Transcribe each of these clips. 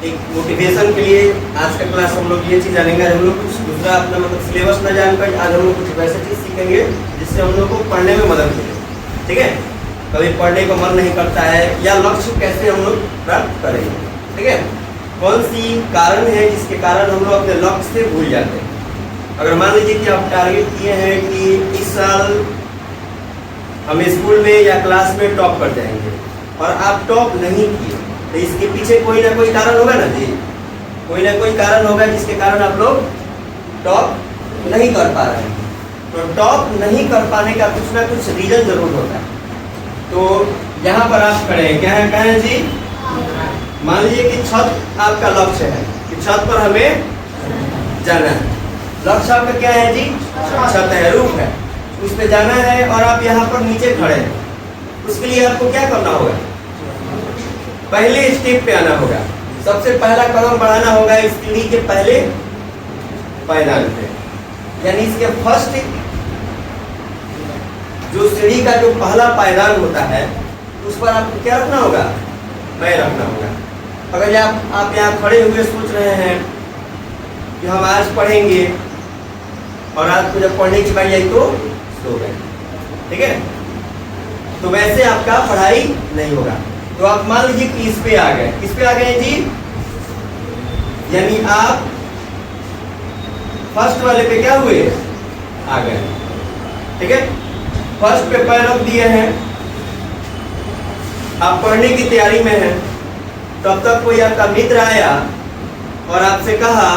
एक मोटिवेशन के लिए आज का क्लास हम लोग ये चीज़ जानेंगे। हम लोग कुछ दूसरा अपना मतलब सिलेबस न जानकर आज हम लोग कुछ वैसे चीज़ सीखेंगे जिससे हम लोग को पढ़ने में मदद मिले। ठीक है, कभी पढ़ने को मन नहीं करता है या लक्ष्य कैसे हम लोग प्राप्त करेंगे। ठीक है, कौन सी कारण है जिसके कारण हम लोग अपने लक्ष्य से भूल जाते हैं। अगर मान लीजिए कि आप टारगेट किए हैं कि इस साल हम स्कूल में या क्लास में टॉप कर जाएंगे और आप टॉप नहीं किए, तो इसके पीछे कोई ना कोई कारण होगा ना जी, कोई ना कोई कारण होगा जिसके कारण आप लोग टॉप नहीं कर पा रहे हैं। तो टॉप नहीं कर पाने का कुछ ना कुछ रीजन जरूर होता है। तो यहाँ पर आप खड़े हैं, क्या है कहें जी, मान लीजिए कि छत आपका लक्ष्य है कि छत पर हमें जाना है। लक्ष्य आपका क्या है जी, छत है, रूफ है, उस पर जाना है और आप यहाँ पर नीचे खड़े हैं। उसके लिए आपको क्या करना होगा, पहले स्टेप पे आना होगा। सबसे पहला कदम बढ़ाना होगा इस सीढ़ी के पहले पायदान पे, यानी इसके फर्स्ट जो सीढ़ी का जो पहला पायदान होता है उस पर आपको क्या रखना होगा, पैर रखना होगा। अगर आप यहाँ खड़े हुए सोच रहे हैं कि हम आज पढ़ेंगे और आज को जब पढ़ने की बारी आई तो सो गए, ठीक है, तो वैसे आपका पढ़ाई नहीं होगा। तो आप मान लीजिए कि इस पे आ गए, किस पे आ गए जी, यानी आप फर्स्ट वाले पे क्या हुए, आ गए। ठीक है, फर्स्ट पे पैर रख दिए हैं, आप पढ़ने की तैयारी में हैं। तब तक कोई आपका मित्र आया और आपसे कहा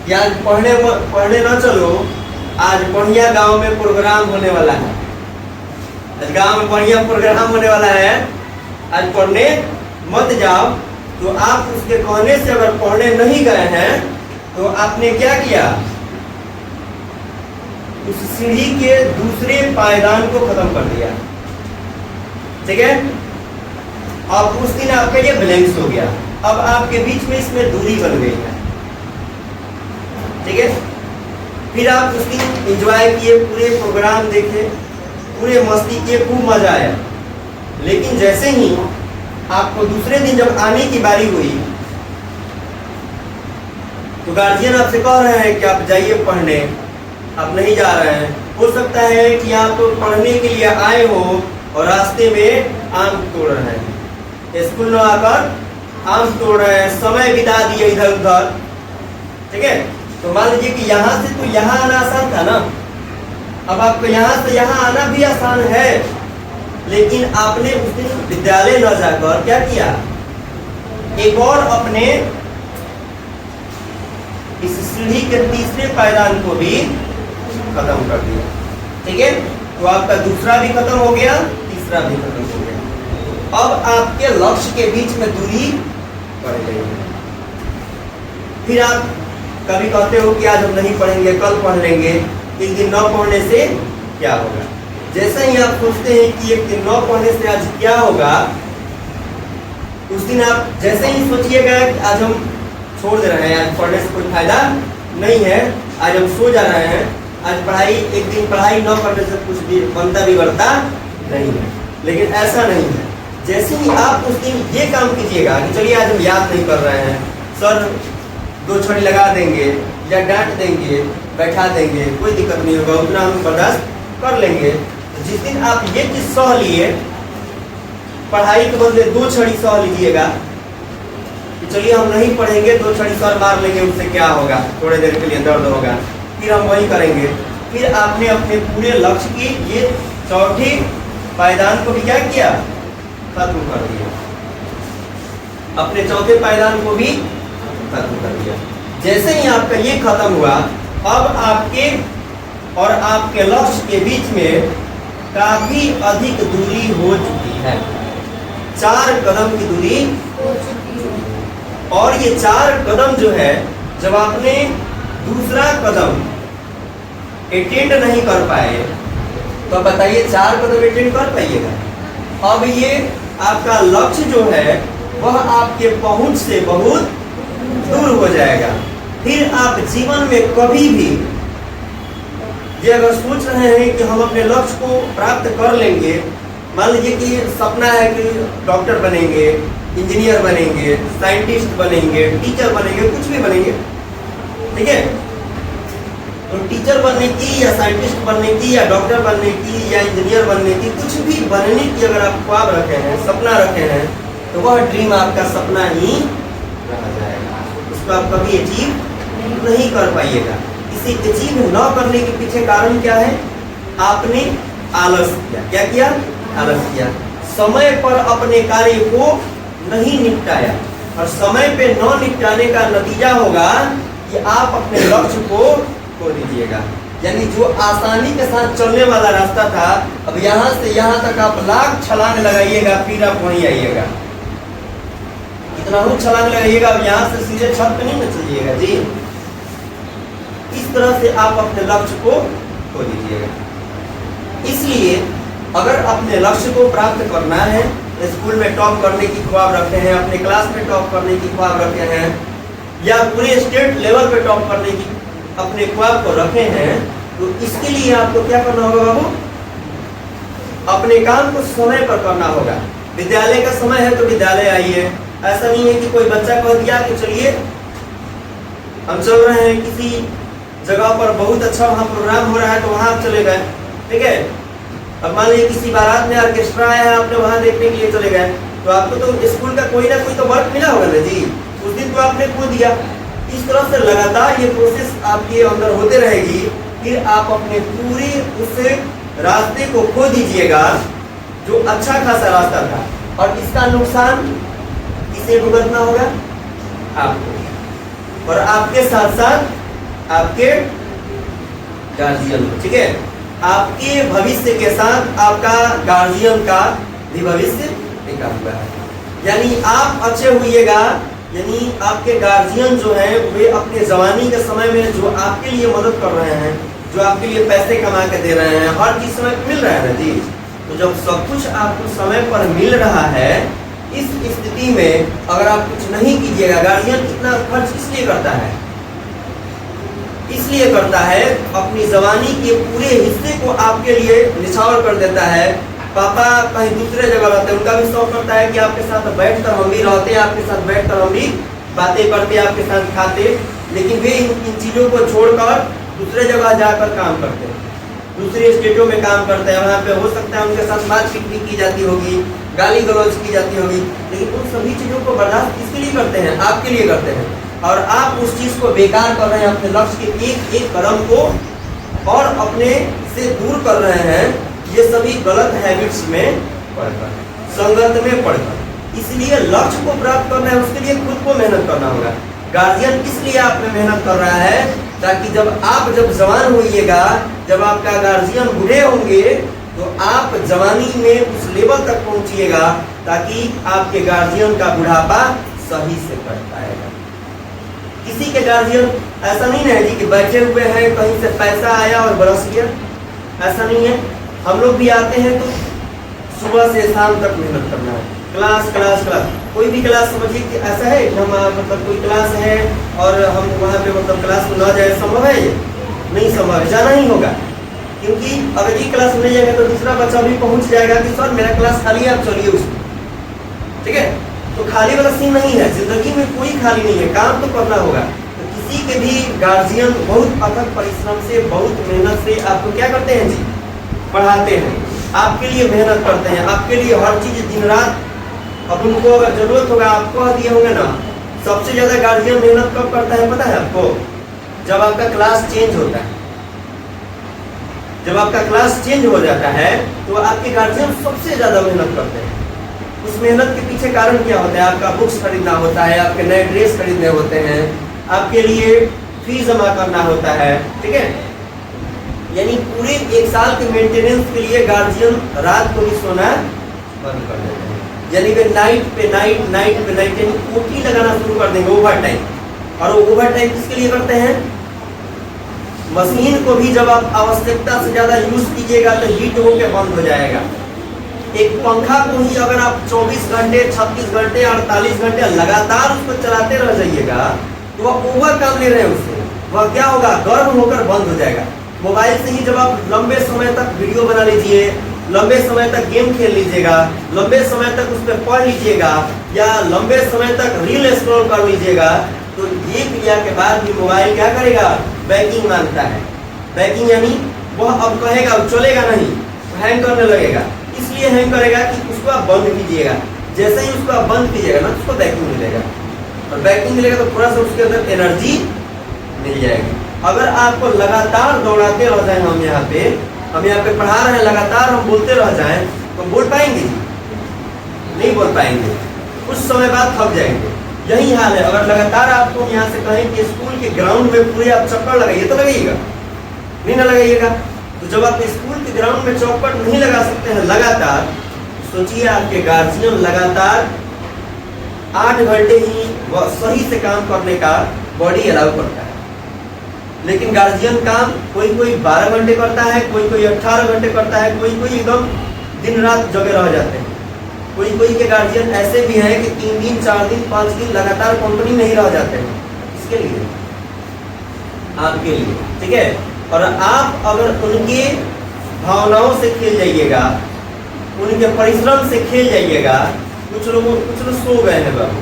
कि आज पढ़ने ना चलो, आज बढ़िया गांव में प्रोग्राम होने वाला है, आज गांव में बढ़िया प्रोग्राम होने वाला है, आज पढ़ने मत जाओ। तो आप उसके कहने से अगर पढ़ने नहीं गए हैं तो आपने क्या किया, उस सीढ़ी के दूसरे पायदान को खत्म कर दिया। ठीक है, अब उस दिन आपका ये बैलेंस हो गया, अब आपके बीच में इसमें दूरी बन गई है। ठीक है, फिर आप उस दिन एंजॉय किए, पूरे प्रोग्राम देखे, पूरे मस्ती किए, खूब मजा आया। लेकिन जैसे ही आपको दूसरे दिन जब आने की बारी हुई तो गार्जियन आपसे कह रहे हैं कि आप जाइए पढ़ने, आप नहीं जा रहे हैं। हो सकता है कि आप तो पढ़ने के लिए आए हो और रास्ते में आम तोड़ रहे हैं, स्कूल में आकर आम तोड़ रहे हैं, समय बिता दिए इधर उधर। ठीक है, तो मान लीजिए कि यहाँ से तो यहाँ आना आसान था ना, अब आपको यहाँ से यहाँ आना भी आसान है, लेकिन आपने उस दिन विद्यालय न जाकर क्या किया, एक और अपने इस सीढ़ी के तीसरे पायदान को भी खत्म कर दिया। ठीक है, तो आपका दूसरा भी खत्म हो गया, तीसरा भी खत्म हो गया। अब आपके लक्ष्य के बीच में दूरी बढ़ गई। फिर आप कभी कहते हो कि आज हम नहीं पढ़ेंगे, कल पढ़ लेंगे। एक दिन न पढ़ने से क्या होगा, जैसे ही आप सोचते हैं कि एक दिन न पढ़ने से आज क्या होगा, उस दिन आप जैसे ही सोचिएगा कि आज हम छोड़ दे रहे हैं, आज पढ़ने से कोई फायदा नहीं है, आज हम सो जा रहे हैं, आज पढ़ाई, एक दिन पढ़ाई न करने से कुछ भी बनता बिगड़ता नहीं है। लेकिन ऐसा नहीं है, जैसे ही आप उस दिन ये काम कीजिएगा कि चलिए आज हम याद नहीं कर रहे हैं, सर 2 छड़ी लगा देंगे या डांट देंगे, बैठा देंगे, कोई दिक्कत नहीं होगा, उतना हम बर्दाश्त कर लेंगे। जिस दिन आप ये चीज सह लिए, पढ़ाई के बदले 2 छड़ी सह लीजिएगा कि चलिए हम नहीं पढ़ेंगे, 2 छड़ी सर मार लेंगे, उससे क्या होगा, थोड़े देर के लिए दर्द होगा, फिर हम वही करेंगे। फिर आपने अपने पूरे लक्ष्य की ये चौथी पायदान को भी क्या किया, खत्म कर दिया, अपने चौथे पायदान को भी खत्म कर दिया। जैसे ही आपका ये खत्म हुआ, अब आपके और आपके लक्ष्य के बीच में काफी अधिक दूरी हो चुकी है, 4 कदम की दूरी हो चुकी है। और ये 4 कदम जो है, जब आपने दूसरा कदम अटेंड नहीं कर पाए तो बताइए 4 कदम अटेंड कर पाइएगा। अब ये आपका लक्ष्य जो है वह आपके पहुंच से बहुत दूर हो जाएगा। फिर आप जीवन में कभी भी ये अगर सोच रहे हैं कि हम अपने लक्ष्य को प्राप्त कर लेंगे, मान लीजिए कि सपना है कि डॉक्टर बनेंगे इंजीनियर बनेंगे, साइंटिस्ट बनेंगे, टीचर बनेंगे, कुछ भी बनेंगे, ठीक है। तो टीचर बनने की या साइंटिस्ट बनने की या डॉक्टर बनने की या इंजीनियर बनने की, कुछ भी बनने की अगर आप ख्वाब रखे हैं, सपना रखे हैं, तो वह ड्रीम आपका सपना ही रह जाएगा, उसको आप कभी अचीव नहीं कर पाइएगा। इसे अचीव न करने के पीछे कारण क्या है? आपने आलस किया। क्या किया? आलस किया। समय पर अपने कार्य को नहीं निपटाया, और समय पे न निपटाने का नतीजा होगा कि आप अपने लक्ष्य को खो दीजिएगा। यानी जो आसानी के साथ चलने वाला रास्ता था, अब यहाँ से यहाँ तक आप लाख छलांग लगाइएगा, फिर आप वहीं आइएगा। कितना ही छलांग लगाइएगा, अब यहाँ से सीधे छत पे नहीं न चलिएगा जी। इस तरह से आप अपने लक्ष्य को खो दीजिएगा। इसलिए अगर अपने लक्ष्य को प्राप्त करना है, स्कूल में टॉप करने की ख्वाब रखे हैं, अपने क्लास में टॉप करने की ख्वाब रखे हैं, या पूरे स्टेट लेवल पे टॉप करने की अपने ख्वाब को रखे हैं, तो इसके लिए आपको क्या करना होगा बाबू? अपने काम को समय पर करना होगा। विद्यालय का समय है तो विद्यालय आइए। ऐसा नहीं है कि कोई बच्चा कह दिया कि चलिए हम चल रहे हैं किसी जगह पर, बहुत अच्छा वहाँ प्रोग्राम हो रहा है, तो वहाँ आप चले गए, ठीक है। अब मान लीजिए किसी बारात में ऑर्केस्ट्रा आया है, आपने वहाँ देखने के लिए चले गए, तो आपको तो स्कूल का कोई ना कोई तो वर्क मिला होगा ना जी, उस दिन तो आपने खो दिया। इस तरह से लगातार ये प्रोसेस आपके अंदर होते रहेगी, फिर आप अपने पूरे उस रास्ते को खो दीजिएगा जो अच्छा खासा रास्ता था, और इसका नुकसान किसे भुगतना होगा? आपको, और आपके साथ साथ आपके गार्जियन, ठीक है। आपके भविष्य के साथ आपका गार्जियन का भी भविष्य टिका हुआ है। यानी आप अच्छे होइएगा, यानी आपके गार्जियन जो है वे अपने जवानी के समय में जो आपके लिए मदद कर रहे हैं, जो आपके लिए पैसे कमा के दे रहे हैं, हर चीज समय मिल रहा है ना जी। तो जब सब कुछ आपको समय पर मिल रहा है, इस स्थिति में अगर आप कुछ नहीं कीजिएगा, गार्जियन इतना खर्च इसलिए करता है, इसलिए करता है अपनी जवानी के पूरे हिस्से को आपके लिए निछावर कर देता है। पापा कहीं दूसरे जगह रहते हैं, उनका भी शौक करता है कि आपके साथ बैठकर हम भी रहते, आपके साथ बैठकर हम भी बातें करते, आपके साथ खाते, लेकिन वे इन चीज़ों को छोड़कर दूसरे जगह जाकर काम करते हैं, दूसरे स्टेटों में काम करते हैं। वहाँ पे हो सकता है उनके साथ बातचीत भी की जाती होगी, गाली गलौज की जाती होगी, लेकिन उन सभी चीज़ों को बर्दाश्त किसके लिए करते हैं? आपके लिए करते हैं। और आप उस चीज़ को बेकार कर रहे हैं, अपने लक्ष्य के एक एक कदम को और अपने से दूर कर रहे हैं, ये सभी गलत हैबिट्स में पड़कर, संगत में पड़कर। इसलिए लक्ष्य को प्राप्त करना है, उसके लिए खुद को मेहनत करना होगा। गार्जियन इसलिए आप में मेहनत कर रहा है ताकि जब जवान होइएगा, जब आपका गार्जियन बूढ़े होंगे, तो आप जवानी में उस लेवल तक पहुंचिएगा ताकि आपके गार्जियन का बुढ़ापा सही से कट पाएगा। किसी के गार्जियन ऐसा नहीं है जी कि बैठे हुए हैं, कहीं से पैसा आया और बरस गया, ऐसा नहीं है। हम लोग भी आते हैं तो सुबह से शाम तक मेहनत करना है, क्लास क्लास क्लास। कोई भी क्लास समझिए कि ऐसा है कि हम मतलब कोई क्लास है और हम वहाँ पे मतलब क्लास में ना जाए, संभव है? ये नहीं संभव है, जाना ही होगा। क्योंकि अगर ये क्लास में नहीं जाएगा तो दूसरा बच्चा भी पहुँच जाएगा कि सर मेरा क्लास खाली है, आप चलिए उसमें, ठीक है। तो खाली वाला सीन नहीं है, जिंदगी में कोई खाली नहीं है, काम तो करना होगा। तो किसी के भी गार्जियन बहुत अथक परिश्रम से, बहुत मेहनत से आपको क्या करते हैं जी? पढ़ाते हैं, आपके लिए मेहनत करते हैं, आपके लिए हर चीज दिन रात। अब उनको अगर जरूरत होगा, आपको दिए होंगे ना। सबसे ज्यादा गार्जियन मेहनत कब करता है पता है आपको? जब आपका क्लास चेंज होता है, जब आपका क्लास चेंज हो जाता है तो आपके गार्जियन सबसे ज्यादा मेहनत करते हैं। उस मेहनत के पीछे कारण क्या होता है? आपका बुक्स खरीदना होता है, आपके नए ड्रेस खरीदने होते हैं, आपके लिए फीस जमा करना होता है, ठीक है। यानी पूरे एक साल के मेंटेनेंस के लिए गार्जियन रात को भी सोना बंद कर देते हैं। यानी कि नाइट पे नाइट यानी ओटी लगाना शुरू कर देंगे, ओवर टाइम। और वो ओवर टाइम किसके लिए करते हैं? मशीन को भी जब आप आवश्यकता से ज्यादा यूज कीजिएगा तो हीट होकर बंद हो जाएगा। एक पंखा को ही अगर आप 24 घंटे, 36 घंटे, 48 घंटे लगातार उसको चलाते रह जाइएगा तो वह ओवर काम ले रहे हैं उससे, वह क्या होगा? गर्म होकर बंद हो जाएगा। मोबाइल से ही जब आप लंबे समय तक वीडियो बना लीजिए, लंबे समय तक गेम खेल लीजिएगा, लंबे समय तक उस पर पढ़ लीजिएगा, या लंबे समय तक रील स्क्रॉल कर लीजिएगा, तो ये क्रिया के बाद भी मोबाइल क्या करेगा, बैकिंग मांगता है। बैकिंग यानी वह अब कहेगा, चलेगा नहीं, हैंग करने लगेगा। इसलिए हैंग करेगा कि उसको आप बंद कीजिएगा। जैसे ही उसको आप बंद कीजिएगा ना, उसको बैकिंग मिलेगा, और बैकिंग मिलेगा तो थोड़ा सा उसके अंदर एनर्जी मिल जाएगी। अगर आपको लगातार दौड़ाते रह जाए, हम यहाँ पे पढ़ा रहे हैं, लगातार हम बोलते रह जाएं, तो बोल पाएंगे? नहीं बोल पाएंगे, कुछ समय बाद थक जाएंगे। यही हाल है, अगर लगातार आपको यहाँ से कहें कि स्कूल के ग्राउंड में पूरे आप चक्कर लगाइए, तो लगाइएगा? नहीं ना लगाइएगा। तो जब आप स्कूल के ग्राउंड में चौपट नहीं लगा सकते हैं लगातार, सोचिए आपके गार्जियन लगातार 8 घंटे ही सही से काम करने का बॉडी अलाउ करता है, लेकिन गार्जियन काम कोई 12 घंटे करता है, कोई 18 घंटे करता है, कोई एकदम दिन रात जगे रह जाते हैं। कोई के गार्जियन ऐसे भी हैं कि 3 दिन 4 दिन 5 दिन लगातार कंपनी नहीं रह जाते हैं। इसके लिए, आपके लिए, ठीक है। और आप अगर उनके भावनाओं से खेल जाइएगा, उनके परिश्रम से खेल जाइएगा, कुछ लोग सो गए हैं बाबू,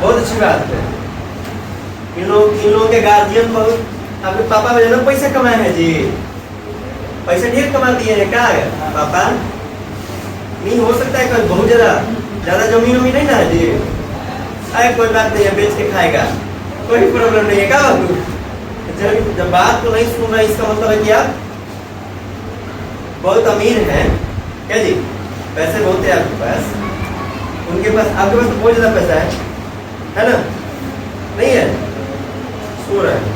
बहुत अच्छी बात है। इन लोगों के गार्जियन बहुत, आपके पापा में ना पैसा कमाए हैं जी, पैसा ढेर कमा दिए हैं क्या पापा? नहीं हो सकता है कल बहुत ज्यादा जमीन वमीन नहीं ना है जी? अरे कोई बात नहीं है, बेच के खाएगा, कोई प्रॉब्लम नहीं है क्या बाबू? जब बात को नहीं सुन रहे, इसका मतलब है कि आप बहुत अमीर हैं क्या जी? पैसे बहुत है आपके पास, उनके पास, आपके पास तो बहुत ज्यादा पैसा है ना? नहीं है? सो रहा है,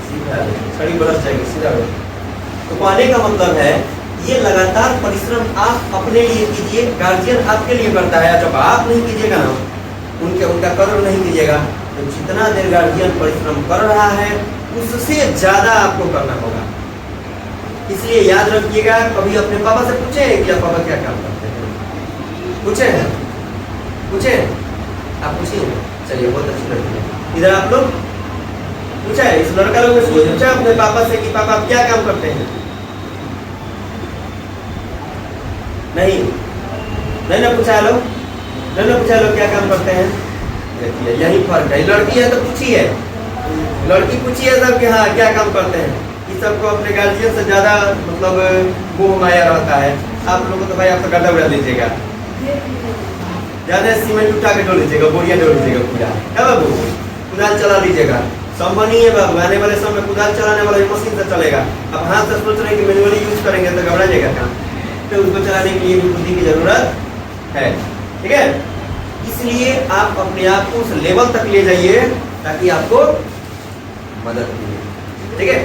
सीधा छड़ी बरस जाएगी, सीधा। तो कहने का मतलब है, ये लगातार परिश्रम आप अपने लिए कीजिए, गार्जियन आपके लिए करता है। जब आप नहीं कीजिएगा ना, उनका कदर नहीं कीजिएगा, तो जितना देर गार्जियन परिश्रम कर रहा है, उससे ज्यादा आपको करना होगा। इसलिए याद रखिएगा, कभी अपने पापा से पूछे कि आप पापा क्या काम करते हैं? पूछे? आप पूछिए। चलिए, बहुत अच्छी लड़की है। इधर आप लोग पूछा है, इस लड़का लोग ने पूछा अपने पापा से कि पापा आप क्या काम करते हैं? नहीं ना पूछा लोग, नहीं ना पूछा लोग क्या काम करते हैं? देखिए, यही फर्क है। लड़की है तो पूछिए, लड़की पूछिए सब कि हाँ क्या काम करते हैं। इस सबको अपने गार्जियन से ज्यादा मतलब मोह माया रहता है। आप लोगों को तो भाई आप तो गड्ढा उड़ा लीजिएगा, ज्यादा सीमेंट उठा के डोल लीजिएगा, बोरिया डोल लीजिएगा पूरा, क्या बाबू? कुदाल चला लीजिएगा, संभव नहीं है बाबू। आने वाले समय में कुदाल चलाने वाला मशीन से चलेगा। अब हाथ से सोच रहे हैं कि मैनुअली यूज करेंगे तो घबरा जाएगा काम, तो उसको चलाने के लिए भी बुद्धि की जरूरत है, ठीक है। इसलिए आप अपने आप को उस लेवल तक ले जाइए ताकि आपको मदद मिले, ठीक है।